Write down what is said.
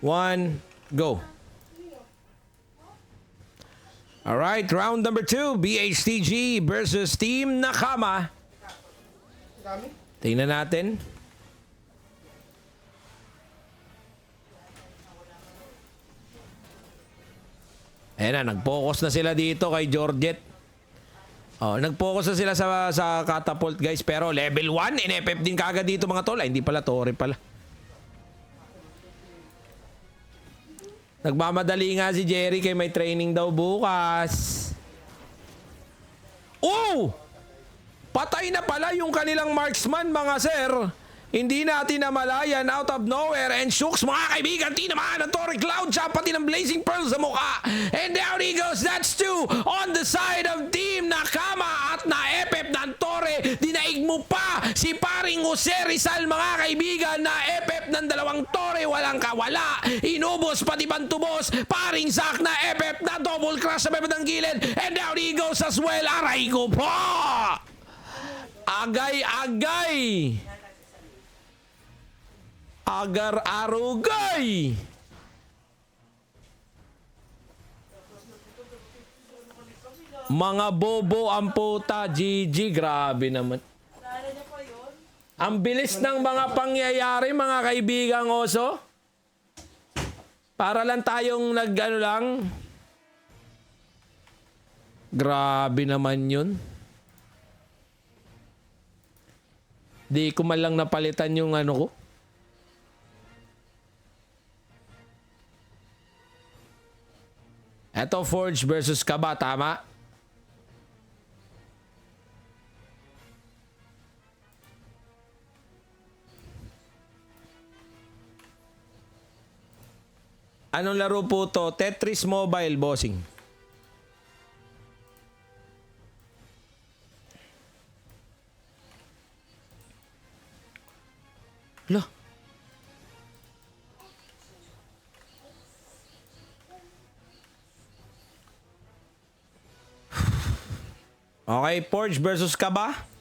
1, go. Alright, round number 2, BHTG versus Team Nakama. Tingnan natin. Ayan na, nag-focus na sila dito kay Georgette. Oh, nag-focus na sila sa catapult, guys. Pero level 1, in-FF din kagad dito mga tol. Ay, hindi pala, Torre pala. Nagmamadali nga si Jerry kay may training daw bukas. Oh! Patay na pala yung kanilang marksman, mga sir. Hindi natin namalayan out of nowhere. And shooks, mga kaibigan, tinamaan ng Torre Cloud siya, pati ng Blazing Pearl sa mukha. And down he goes. That's 2 on the side of Team Nakama. At na-FF ng Torre. Dinaig mo pa si paring Jose Rizal, mga kaibigan, na FF ng dalawang Torre. Walang kawala. Inubos, pati bantubos. Paring Zack na FF na double crush sa bebet ng gilid. And down he goes as well. Aray ko po! Agay-agay! Agar-arugay! Mga bobo ang puta, GG. Grabe naman. Ang bilis ng mga pangyayari, mga kaibigang oso. Para lang tayong nag-ano lang. Grabe naman yun. Di ko man lang napalitan yung ano ko. Eto, Forge versus Kaba, tama? Anong laro po to? Tetris Mobile, bossing. Hala. Okay, Forge versus Kaba.